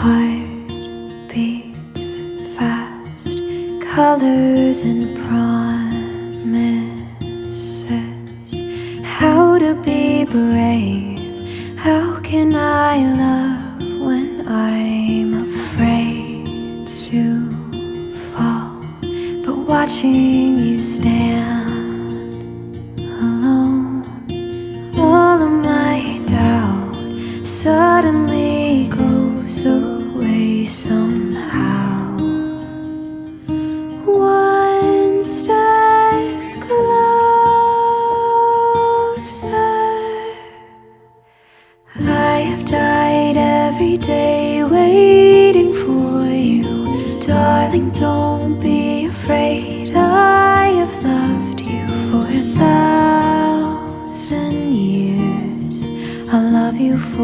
Heart beats fast, colors and promises. How to be brave, how can I love when I'm afraid to fall? But watching you stand alone, all of my doubt suddenly goes away somehow. One step closer. I have died every day waiting for you. Darling, don't be afraid. I have loved you for 1,000 years. I'll love you for